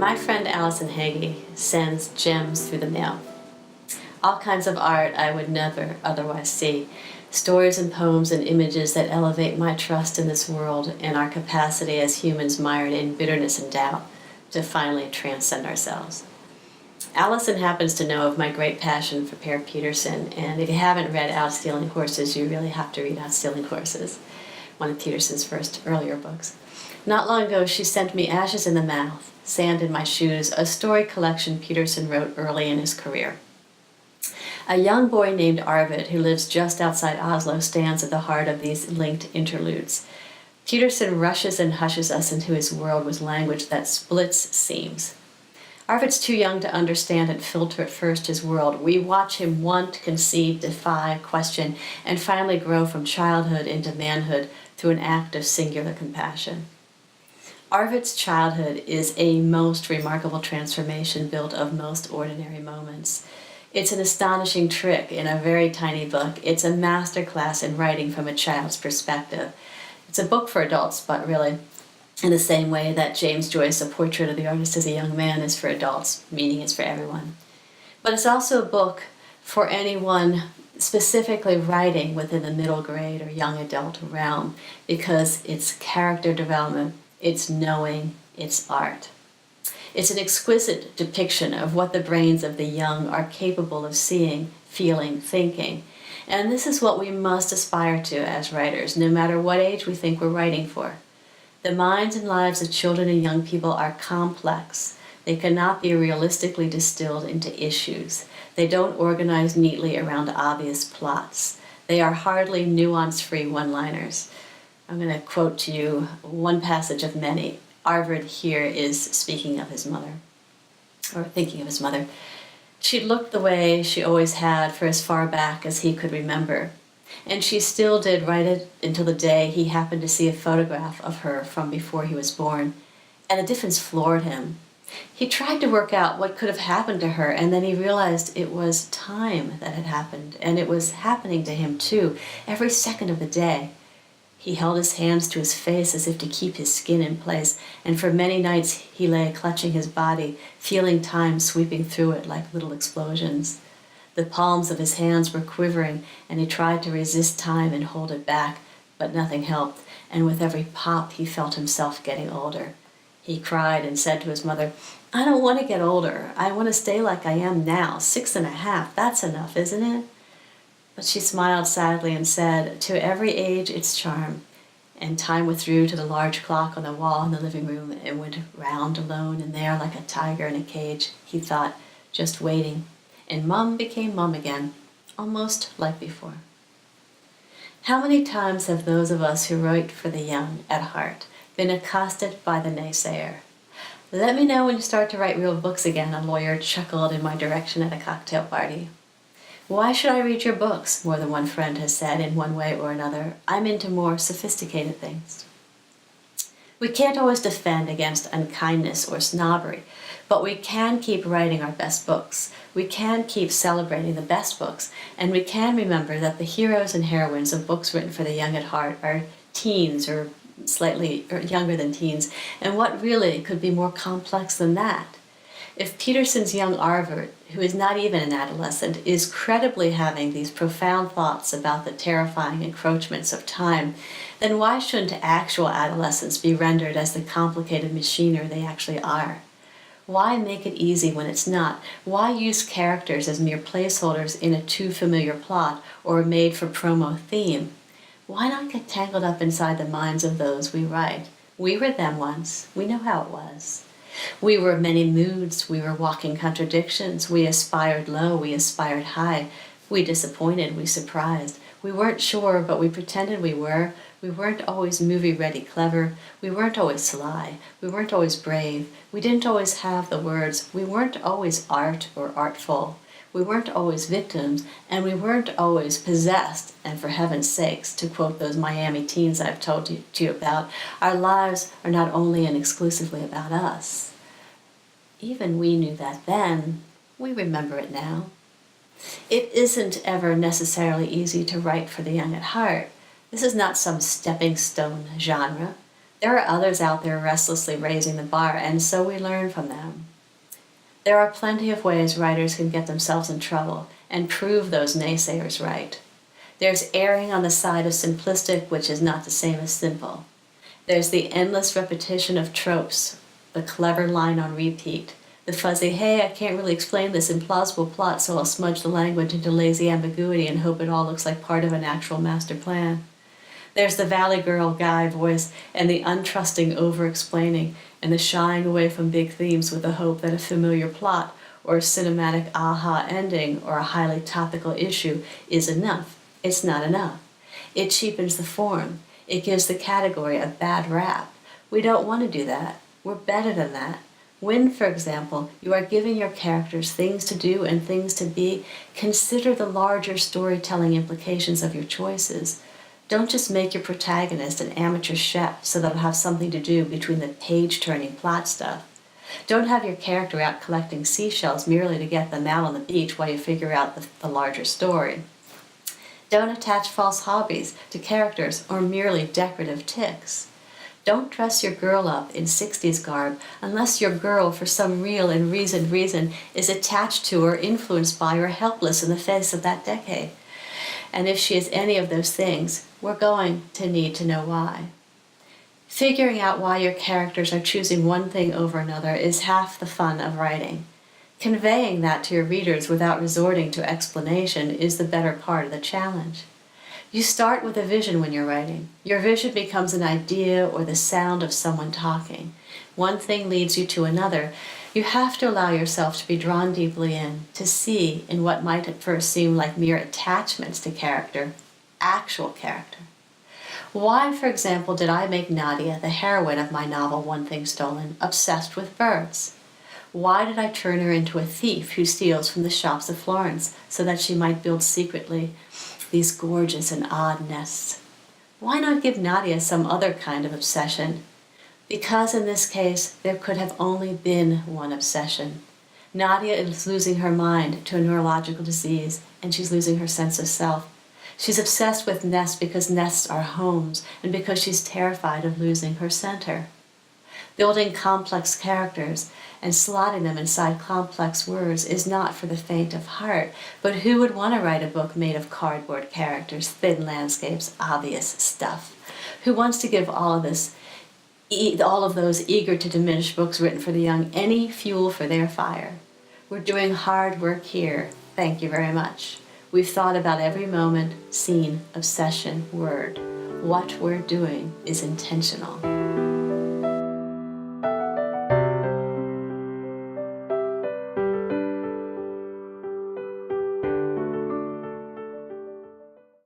My friend Allison Hagee sends gems through the mail. All kinds of art I would never otherwise see. Stories and poems and images that elevate my trust in this world and our capacity as humans mired in bitterness and doubt to finally transcend ourselves. Allison happens to know of my great passion for Per Peterson, and if you haven't read Out Stealing Horses, you really have to read Out Stealing Horses, one of Peterson's first earlier books. Not long ago, she sent me Ashes in the Mouth, Sand in My Shoes, a story collection Peterson wrote early in his career. A young boy named Arvid, who lives just outside Oslo, stands at the heart of these linked interludes. Peterson rushes and hushes us into his world with language that splits seams. Arvid's too young to understand and filter at first his world. We watch him want, concede, defy, question, and finally grow from childhood into manhood through an act of singular compassion. Arvid's childhood is a most remarkable transformation built of most ordinary moments. It's an astonishing trick in a very tiny book. It's a masterclass in writing from a child's perspective. It's a book for adults, but really, in the same way that James Joyce, A Portrait of the Artist as a Young Man, is for adults, meaning it's for everyone. But it's also a book for anyone specifically writing within the middle grade or young adult realm, because it's character development, it's knowing, it's art. It's an exquisite depiction of what the brains of the young are capable of seeing, feeling, thinking. And this is what we must aspire to as writers, no matter what age we think we're writing for. The minds and lives of children and young people are complex. They cannot be realistically distilled into issues. They don't organize neatly around obvious plots. They are hardly nuance-free one-liners. I'm going to quote to you one passage of many. Arvid here is speaking of his mother, or thinking of his mother. She looked the way she always had for as far back as he could remember. And she still did right until the day he happened to see a photograph of her from before he was born. And the difference floored him. He tried to work out what could have happened to her, and then he realized it was time that had happened, and it was happening to him too, every second of the day. He held his hands to his face as if to keep his skin in place, and for many nights he lay clutching his body, feeling time sweeping through it like little explosions. The palms of his hands were quivering, and he tried to resist time and hold it back, but nothing helped, and with every pop he felt himself getting older. He cried and said to his mother, "I don't want to get older. I want to stay like I am now, 6.5. That's enough, isn't it?" But she smiled sadly and said, "To every age its charm." And time withdrew to the large clock on the wall in the living room and went round alone and there like a tiger in a cage, he thought, just waiting. And Mum became Mum again, almost like before. How many times have those of us who write for the young at heart been accosted by the naysayer? "Let me know when you start to write real books again," a lawyer chuckled in my direction at a cocktail party. "Why should I read your books?" more than one friend has said in one way or another. "I'm into more sophisticated things." We can't always defend against unkindness or snobbery, but we can keep writing our best books. We can keep celebrating the best books, and we can remember that the heroes and heroines of books written for the young at heart are teens or slightly younger than teens, and what really could be more complex than that? If Peterson's young Arvid, who is not even an adolescent, is credibly having these profound thoughts about the terrifying encroachments of time, then why shouldn't actual adolescents be rendered as the complicated machinery they actually are? Why make it easy when it's not? Why use characters as mere placeholders in a too familiar plot or a made-for-promo theme? Why not get tangled up inside the minds of those we write? We were them once. We know how it was. We were many moods, we were walking contradictions, we aspired low, we aspired high, we disappointed, we surprised. We weren't sure, but we pretended we were. We weren't always movie-ready clever, we weren't always sly, we weren't always brave, we didn't always have the words, we weren't always art or artful, we weren't always victims, and we weren't always possessed. And for heaven's sakes, to quote those Miami teens I've told you about, our lives are not only and exclusively about us. Even we knew that then. We remember it now. It isn't ever necessarily easy to write for the young at heart. This is not some stepping stone genre. There are others out there restlessly raising the bar, and so we learn from them. There are plenty of ways writers can get themselves in trouble and prove those naysayers right. There's erring on the side of simplistic, which is not the same as simple. There's the endless repetition of tropes, the clever line on repeat, the fuzzy, hey, I can't really explain this implausible plot, so I'll smudge the language into lazy ambiguity and hope it all looks like part of an actual master plan. There's the Valley Girl guy voice and the untrusting over-explaining and the shying away from big themes with the hope that a familiar plot or a cinematic aha ending or a highly topical issue is enough. It's not enough. It cheapens the form. It gives the category a bad rap. We don't want to do that. We're better than that. When, for example, you are giving your characters things to do and things to be, consider the larger storytelling implications of your choices. Don't just make your protagonist an amateur chef so that it'll have something to do between the page-turning plot stuff. Don't have your character out collecting seashells merely to get them out on the beach while you figure out the larger story. Don't attach false hobbies to characters or merely decorative tics. Don't dress your girl up in 60s garb unless your girl, for some real and reasoned reason, is attached to or influenced by or helpless in the face of that decade. And if she is any of those things, we're going to need to know why. Figuring out why your characters are choosing one thing over another is half the fun of writing. Conveying that to your readers without resorting to explanation is the better part of the challenge. You start with a vision when you're writing. Your vision becomes an idea or the sound of someone talking. One thing leads you to another. You have to allow yourself to be drawn deeply in, to see in what might at first seem like mere attachments to character, actual character. Why, for example, did I make Nadia, the heroine of my novel One Thing Stolen, obsessed with birds? Why did I turn her into a thief who steals from the shops of Florence so that she might build secretly these gorgeous and odd nests? Why not give Nadia some other kind of obsession? Because in this case, there could have only been one obsession. Nadia is losing her mind to a neurological disease, and she's losing her sense of self. She's obsessed with nests because nests are homes, and because she's terrified of losing her center. Building complex characters and slotting them inside complex words is not for the faint of heart, but who would want to write a book made of cardboard characters, thin landscapes, obvious stuff? Who wants to give all of those eager to diminish books written for the young any fuel for their fire? We're doing hard work here. Thank you very much. We've thought about every moment, scene, obsession, word. What we're doing is intentional.